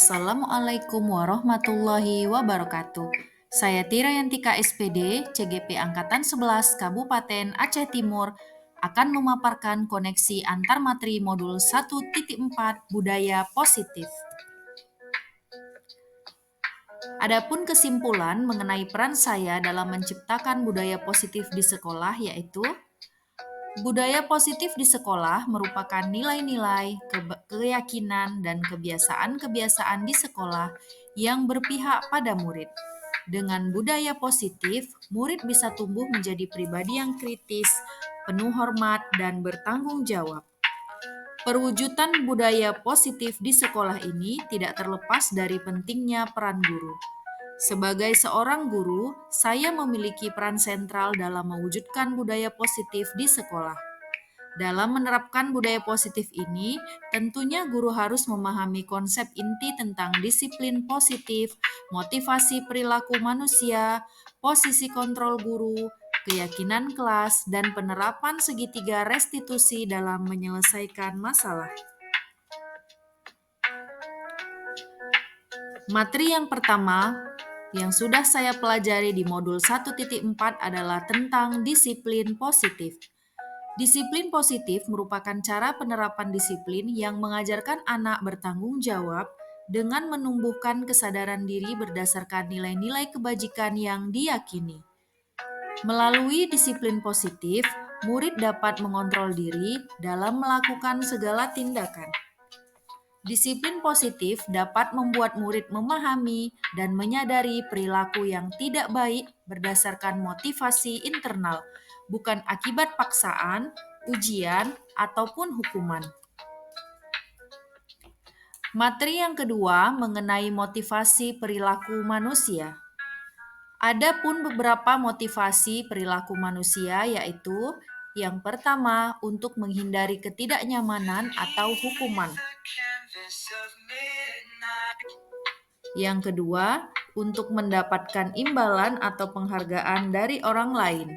Assalamualaikum warahmatullahi wabarakatuh. Saya Tira Yantika SPD, CGP Angkatan 11 Kabupaten Aceh Timur akan memaparkan koneksi antar materi modul 1.4 Budaya Positif. Adapun kesimpulan mengenai peran saya dalam menciptakan budaya positif di sekolah yaitu budaya positif di sekolah merupakan nilai-nilai, keyakinan, dan kebiasaan-kebiasaan di sekolah yang berpihak pada murid. Dengan budaya positif, murid bisa tumbuh menjadi pribadi yang kritis, penuh hormat, dan bertanggung jawab. Perwujudan budaya positif di sekolah ini tidak terlepas dari pentingnya peran guru. Sebagai seorang guru, saya memiliki peran sentral dalam mewujudkan budaya positif di sekolah. Dalam menerapkan budaya positif ini, tentunya guru harus memahami konsep inti tentang disiplin positif, motivasi perilaku manusia, posisi kontrol guru, keyakinan kelas, dan penerapan segitiga restitusi dalam menyelesaikan masalah. Materi yang pertama yang sudah saya pelajari di modul 1.4 adalah tentang disiplin positif. Disiplin positif merupakan cara penerapan disiplin yang mengajarkan anak bertanggung jawab dengan menumbuhkan kesadaran diri berdasarkan nilai-nilai kebajikan yang diyakini. Melalui disiplin positif, murid dapat mengontrol diri dalam melakukan segala tindakan. Disiplin positif dapat membuat murid memahami dan menyadari perilaku yang tidak baik berdasarkan motivasi internal, bukan akibat paksaan, ujian, ataupun hukuman. Materi yang kedua mengenai motivasi perilaku manusia. Ada pun beberapa motivasi perilaku manusia, yaitu yang pertama, untuk menghindari ketidaknyamanan atau hukuman. Yang kedua, untuk mendapatkan imbalan atau penghargaan dari orang lain.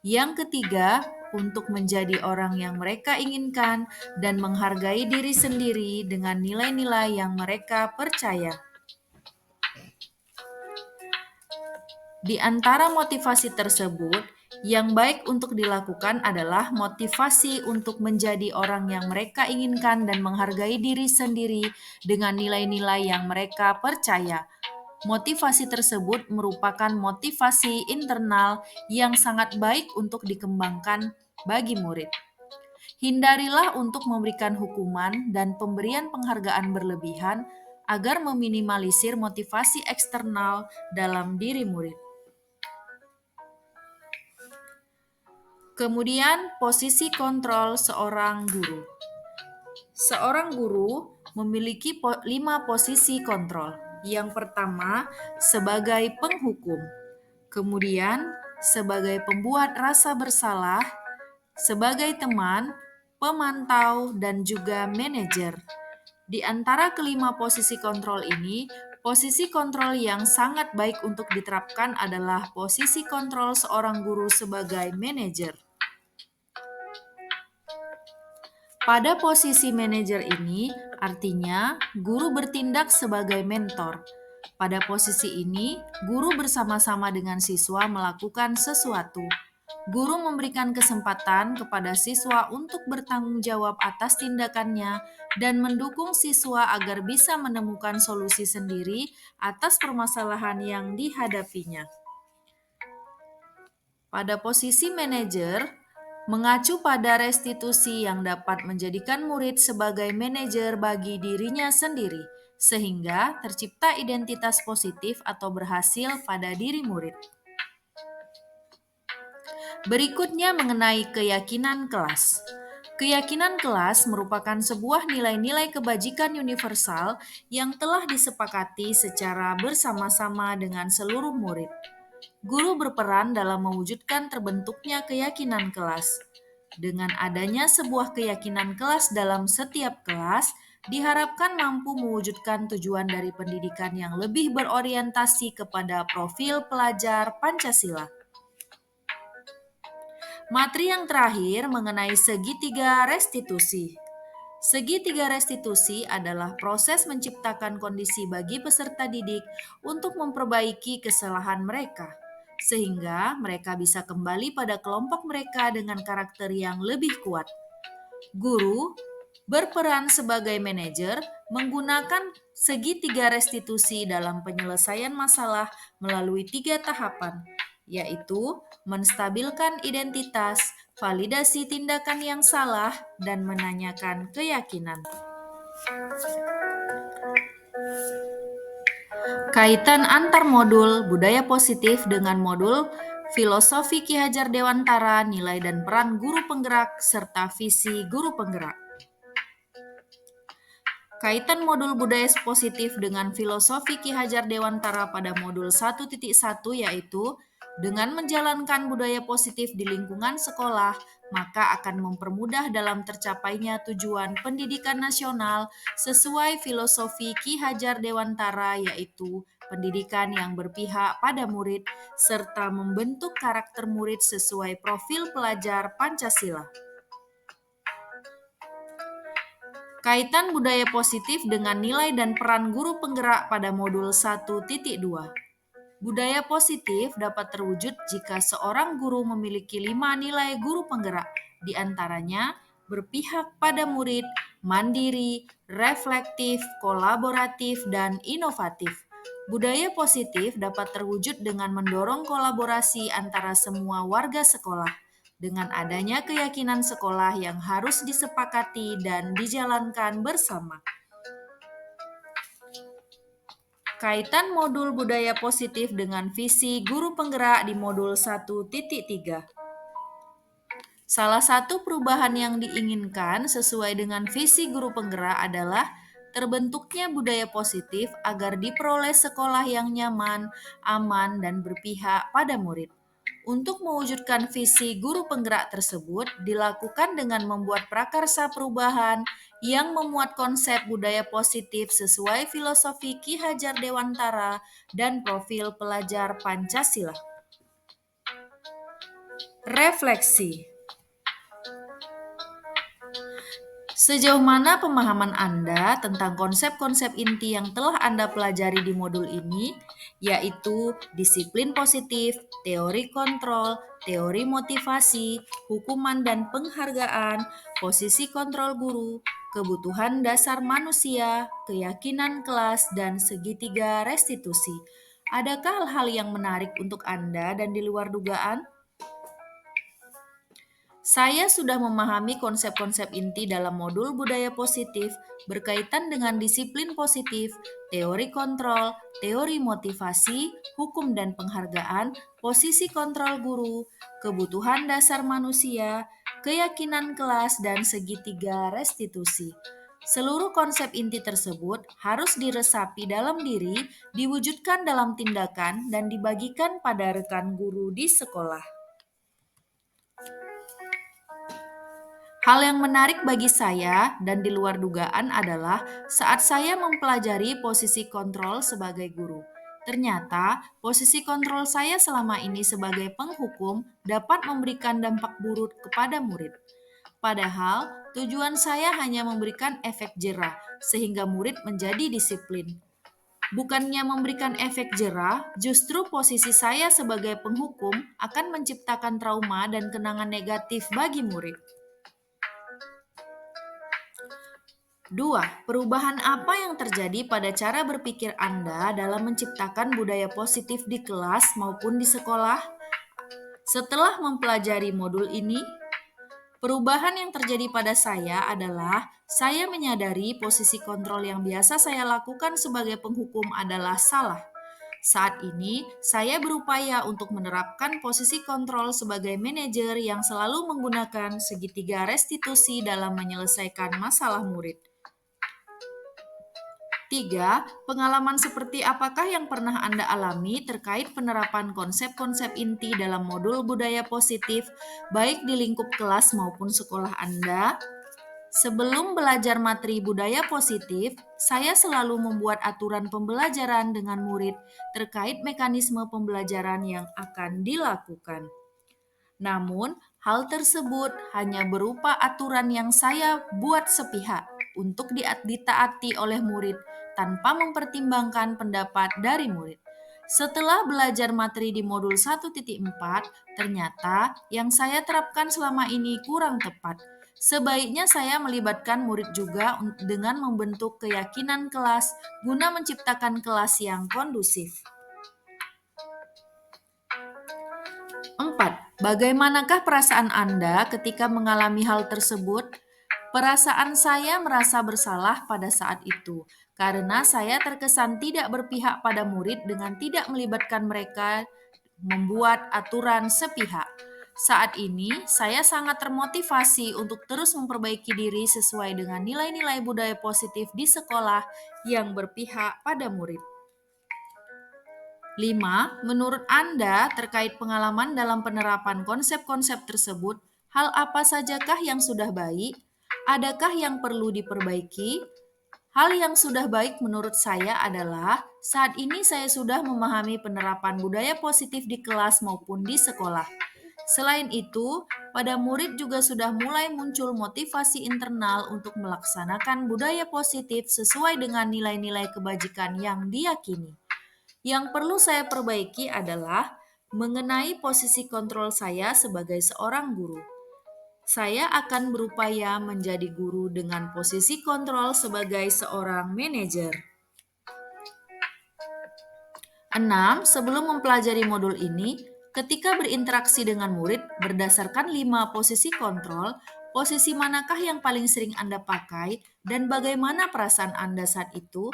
Yang ketiga, untuk menjadi orang yang mereka inginkan dan menghargai diri sendiri dengan nilai-nilai yang mereka percaya. Di antara motivasi tersebut, yang baik untuk dilakukan adalah motivasi untuk menjadi orang yang mereka inginkan dan menghargai diri sendiri dengan nilai-nilai yang mereka percaya. Motivasi tersebut merupakan motivasi internal yang sangat baik untuk dikembangkan bagi murid. Hindarilah untuk memberikan hukuman dan pemberian penghargaan berlebihan agar meminimalisir motivasi eksternal dalam diri murid. Kemudian, posisi kontrol seorang guru. Seorang guru memiliki 5 posisi kontrol. Yang pertama, sebagai penghukum. Kemudian, sebagai pembuat rasa bersalah, sebagai teman, pemantau, dan juga manajer. Di antara kelima posisi kontrol ini, posisi kontrol yang sangat baik untuk diterapkan adalah posisi kontrol seorang guru sebagai manajer. Pada posisi manajer ini, artinya guru bertindak sebagai mentor. Pada posisi ini, guru bersama-sama dengan siswa melakukan sesuatu. Guru memberikan kesempatan kepada siswa untuk bertanggung jawab atas tindakannya dan mendukung siswa agar bisa menemukan solusi sendiri atas permasalahan yang dihadapinya. Pada posisi manajer, mengacu pada restitusi yang dapat menjadikan murid sebagai manajer bagi dirinya sendiri, sehingga tercipta identitas positif atau berhasil pada diri murid. Berikutnya mengenai keyakinan kelas. Keyakinan kelas merupakan sebuah nilai-nilai kebajikan universal yang telah disepakati secara bersama-sama dengan seluruh murid. Guru berperan dalam mewujudkan terbentuknya keyakinan kelas. Dengan adanya sebuah keyakinan kelas dalam setiap kelas, diharapkan mampu mewujudkan tujuan dari pendidikan yang lebih berorientasi kepada profil pelajar Pancasila. Materi yang terakhir mengenai segitiga restitusi. Segitiga restitusi adalah proses menciptakan kondisi bagi peserta didik untuk memperbaiki kesalahan mereka, sehingga mereka bisa kembali pada kelompok mereka dengan karakter yang lebih kuat. Guru berperan sebagai manajer menggunakan segitiga restitusi dalam penyelesaian masalah melalui 3 tahapan, yaitu menstabilkan identitas, validasi tindakan yang salah, dan menanyakan keyakinan. Kaitan antar modul budaya positif dengan modul filosofi Ki Hajar Dewantara, nilai dan peran guru penggerak, serta visi guru penggerak. Kaitan modul budaya positif dengan filosofi Ki Hajar Dewantara pada modul 1.1 yaitu dengan menjalankan budaya positif di lingkungan sekolah, maka akan mempermudah dalam tercapainya tujuan pendidikan nasional sesuai filosofi Ki Hajar Dewantara yaitu pendidikan yang berpihak pada murid serta membentuk karakter murid sesuai profil pelajar Pancasila. Kaitan budaya positif dengan nilai dan peran guru penggerak pada modul 1.2. Budaya positif dapat terwujud jika seorang guru memiliki 5 nilai guru penggerak, di antaranya berpihak pada murid, mandiri, reflektif, kolaboratif, dan inovatif. Budaya positif dapat terwujud dengan mendorong kolaborasi antara semua warga sekolah, dengan adanya keyakinan sekolah yang harus disepakati dan dijalankan bersama. Kaitan modul budaya positif dengan visi guru penggerak di modul 1.3. Salah satu perubahan yang diinginkan sesuai dengan visi guru penggerak adalah terbentuknya budaya positif agar diperoleh sekolah yang nyaman, aman, dan berpihak pada murid. Untuk mewujudkan visi guru penggerak tersebut dilakukan dengan membuat prakarsa perubahan yang memuat konsep budaya positif sesuai filosofi Ki Hajar Dewantara dan profil pelajar Pancasila. Refleksi. Sejauh mana pemahaman Anda tentang konsep-konsep inti yang telah Anda pelajari di modul ini, yaitu disiplin positif, teori kontrol, teori motivasi, hukuman dan penghargaan, posisi kontrol guru, kebutuhan dasar manusia, keyakinan kelas, dan segitiga restitusi. Adakah hal-hal yang menarik untuk Anda dan di luar dugaan? Saya sudah memahami konsep-konsep inti dalam modul budaya positif berkaitan dengan disiplin positif, teori kontrol, teori motivasi, hukum dan penghargaan, posisi kontrol guru, kebutuhan dasar manusia, keyakinan kelas, dan segitiga restitusi. Seluruh konsep inti tersebut harus diresapi dalam diri, diwujudkan dalam tindakan, dan dibagikan pada rekan guru di sekolah. Hal yang menarik bagi saya dan di luar dugaan adalah saat saya mempelajari posisi kontrol sebagai guru. Ternyata, posisi kontrol saya selama ini sebagai penghukum dapat memberikan dampak buruk kepada murid. Padahal, tujuan saya hanya memberikan efek jera, sehingga murid menjadi disiplin. Bukannya memberikan efek jera, justru posisi saya sebagai penghukum akan menciptakan trauma dan kenangan negatif bagi murid. 2. Perubahan apa yang terjadi pada cara berpikir Anda dalam menciptakan budaya positif di kelas maupun di sekolah? Setelah mempelajari modul ini, perubahan yang terjadi pada saya adalah saya menyadari posisi kontrol yang biasa saya lakukan sebagai penghukum adalah salah. Saat ini, saya berupaya untuk menerapkan posisi kontrol sebagai manajer yang selalu menggunakan segitiga restitusi dalam menyelesaikan masalah murid. 3. Pengalaman seperti apakah yang pernah Anda alami terkait penerapan konsep-konsep inti dalam modul budaya positif, baik di lingkup kelas maupun sekolah Anda? Sebelum belajar materi budaya positif, saya selalu membuat aturan pembelajaran dengan murid terkait mekanisme pembelajaran yang akan dilakukan. Namun, hal tersebut hanya berupa aturan yang saya buat sepihak, untuk ditaati oleh murid tanpa mempertimbangkan pendapat dari murid. Setelah belajar materi di modul 1.4, ternyata yang saya terapkan selama ini kurang tepat. Sebaiknya saya melibatkan murid juga dengan membentuk keyakinan kelas guna menciptakan kelas yang kondusif. 4. Bagaimanakah perasaan Anda ketika mengalami hal tersebut? Perasaan saya merasa bersalah pada saat itu, karena saya terkesan tidak berpihak pada murid dengan tidak melibatkan mereka membuat aturan sepihak. Saat ini, saya sangat termotivasi untuk terus memperbaiki diri sesuai dengan nilai-nilai budaya positif di sekolah yang berpihak pada murid. 5. Menurut Anda, terkait pengalaman dalam penerapan konsep-konsep tersebut, hal apa sajakah yang sudah baik? Adakah yang perlu diperbaiki? Hal yang sudah baik menurut saya adalah saat ini saya sudah memahami penerapan budaya positif di kelas maupun di sekolah. Selain itu, pada murid juga sudah mulai muncul motivasi internal untuk melaksanakan budaya positif sesuai dengan nilai-nilai kebajikan yang diyakini. Yang perlu saya perbaiki adalah mengenai posisi kontrol saya sebagai seorang guru. Saya akan berupaya menjadi guru dengan posisi kontrol sebagai seorang manajer. 6. Sebelum mempelajari modul ini, ketika berinteraksi dengan murid berdasarkan 5 posisi kontrol, posisi manakah yang paling sering Anda pakai dan bagaimana perasaan Anda saat itu?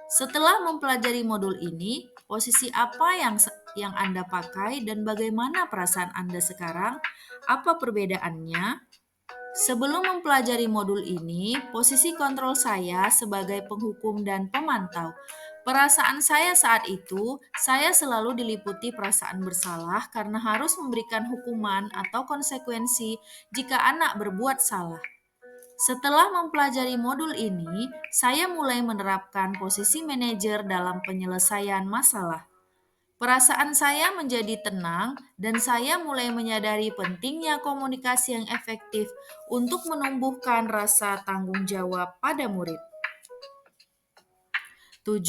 Setelah mempelajari modul ini, posisi apa yang Anda pakai dan bagaimana perasaan Anda sekarang? Apa perbedaannya? Sebelum mempelajari modul ini, posisi kontrol saya sebagai penghukum dan pemantau. Perasaan saya saat itu, saya selalu diliputi perasaan bersalah karena harus memberikan hukuman atau konsekuensi jika anak berbuat salah. Setelah mempelajari modul ini, saya mulai menerapkan posisi manajer dalam penyelesaian masalah. Perasaan saya menjadi tenang dan saya mulai menyadari pentingnya komunikasi yang efektif untuk menumbuhkan rasa tanggung jawab pada murid. 7.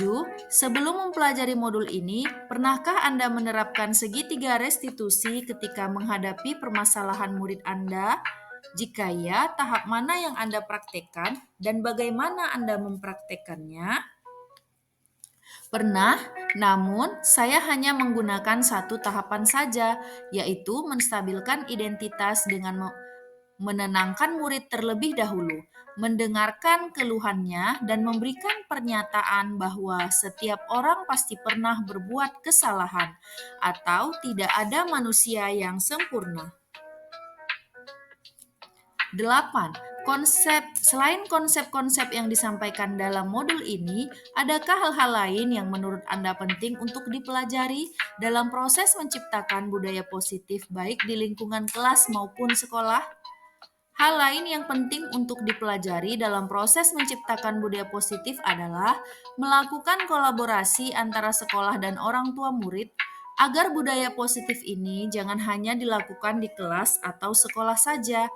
Sebelum mempelajari modul ini, pernahkah Anda menerapkan segitiga restitusi ketika menghadapi permasalahan murid Anda? Jika ya, tahap mana yang Anda praktekkan dan bagaimana Anda mempraktekannya? Pernah, namun saya hanya menggunakan satu tahapan saja, yaitu menstabilkan identitas dengan menenangkan murid terlebih dahulu, mendengarkan keluhannya, dan memberikan pernyataan bahwa setiap orang pasti pernah berbuat kesalahan, atau tidak ada manusia yang sempurna. 8. Selain konsep-konsep yang disampaikan dalam modul ini, adakah hal-hal lain yang menurut Anda penting untuk dipelajari dalam proses menciptakan budaya positif baik di lingkungan kelas maupun sekolah? Hal lain yang penting untuk dipelajari dalam proses menciptakan budaya positif adalah melakukan kolaborasi antara sekolah dan orang tua murid agar budaya positif ini jangan hanya dilakukan di kelas atau sekolah saja,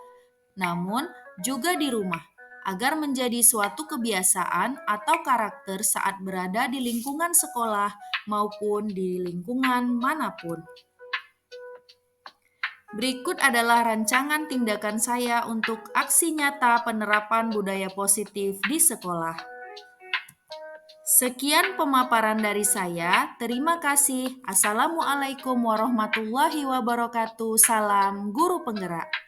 namun juga di rumah, agar menjadi suatu kebiasaan atau karakter saat berada di lingkungan sekolah maupun di lingkungan manapun. Berikut adalah rancangan tindakan saya untuk aksi nyata penerapan budaya positif di sekolah. Sekian pemaparan dari saya. Terima kasih. Assalamualaikum warahmatullahi wabarakatuh. Salam guru penggerak.